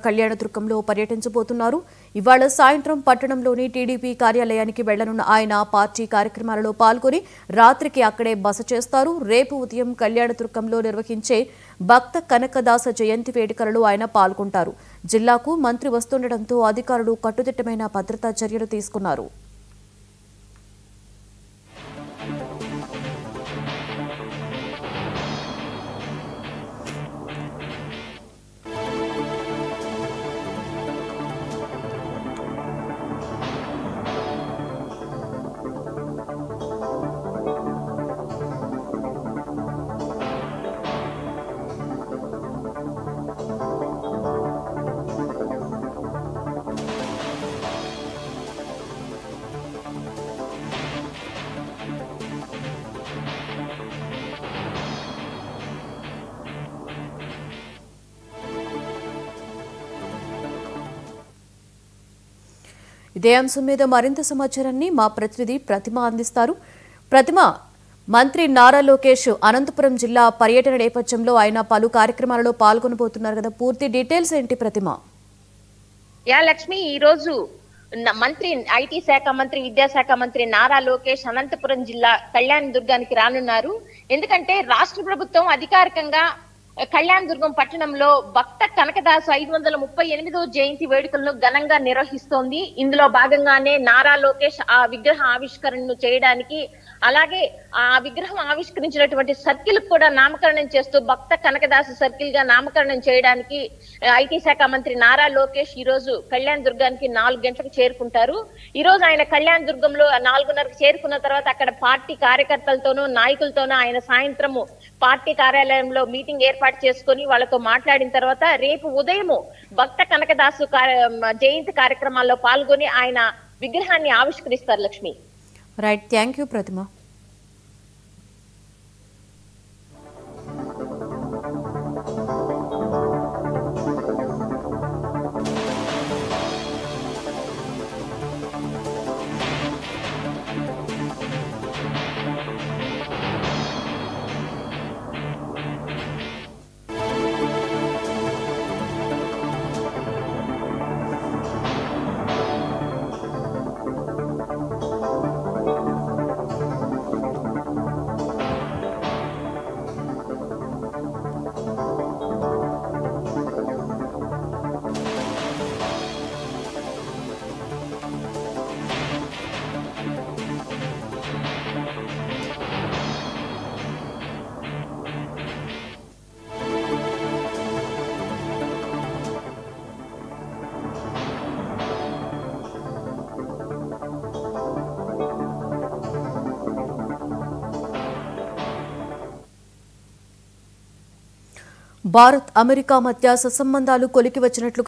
కళ్యాణదుర్గంలో పర్యటించబోతున్నారు. ఇవాళ సాయంత్రం పట్టణంలోని టీడీపీ కార్యాలయానికి వెళ్లనున్న ఆయన పార్టీ కార్యక్రమాలలో పాల్గొని రాత్రికి అక్కడే బస చేస్తారు. రేపు ఉదయం కళ్యాణదుర్గంలో నిర్వహించే భక్త కనకదాస జయంతి వేడుకలలో ఆయన పాల్గొంటారు. జిల్లాకు మంత్రి వస్తుండటంతో అధికారులు కట్టుదిట్టమైన భద్రతా చర్యలు తీసుకున్నారు. ఇదే అంశం మీద మరింత సమాచారాన్ని మా ప్రతినిధి ప్రతిమ అందిస్తారు. ప్రతిమ, మంత్రి నారా లోకేష్ అనంతపురం జిల్లా పర్యటన నేపథ్యంలో ఆయన పలు కార్యక్రమాలలో పాల్గొనబోతున్నారు కదా, పూర్తి డీటెయిల్స్ ఏంటి ప్రతిమ? లక్ష్మి, ఈ రోజు మంత్రి ఐటీ శాఖ మంత్రి విద్యాశాఖ మంత్రి నారా లోకేష్ అనంతపురం జిల్లా కళ్యాణదుర్గానికి రానున్నారు. ఎందుకంటే రాష్ట్ర ప్రభుత్వం అధికారికంగా కళ్యాణదుర్గం పట్టణంలో భక్త కనకదాసు 538వ జయంతి వేడుకలను ఘనంగా నిర్వహిస్తోంది. ఇందులో భాగంగానే నారా లోకేష్ ఆ విగ్రహ ఆవిష్కరణను చేయడానికి, అలాగే ఆ విగ్రహం ఆవిష్కరించినటువంటి సర్కిల్ కూడా నామకరణం చేస్తూ భక్త కనకదాసు సర్కిల్ గా నామకరణం చేయడానికి ఐటీ శాఖ మంత్రి నారా లోకేష్ ఈ రోజు కళ్యాణదుర్గానికి 4 గంటలకు చేరుకుంటారు. ఈ రోజు ఆయన కళ్యాణదుర్గంలో 4:30కు చేరుకున్న తర్వాత అక్కడ పార్టీ కార్యకర్తలతోనూ నాయకులతోనూ ఆయన సాయంత్రము పార్టీ కార్యాలయంలో మీటింగ్ ఏర్పాటు చేసుకుని వాళ్ళతో మాట్లాడిన తర్వాత రేపు ఉదయము భక్త కనకదాసు జయంతి కార్యక్రమాల్లో పాల్గొని ఆయన విగ్రహాన్ని ఆవిష్కరిస్తారు. Lakshmi, right, thank you Pratima. Bharat America మధ్య సత్సంబంధాలు కొలికి వచ్చినట్లు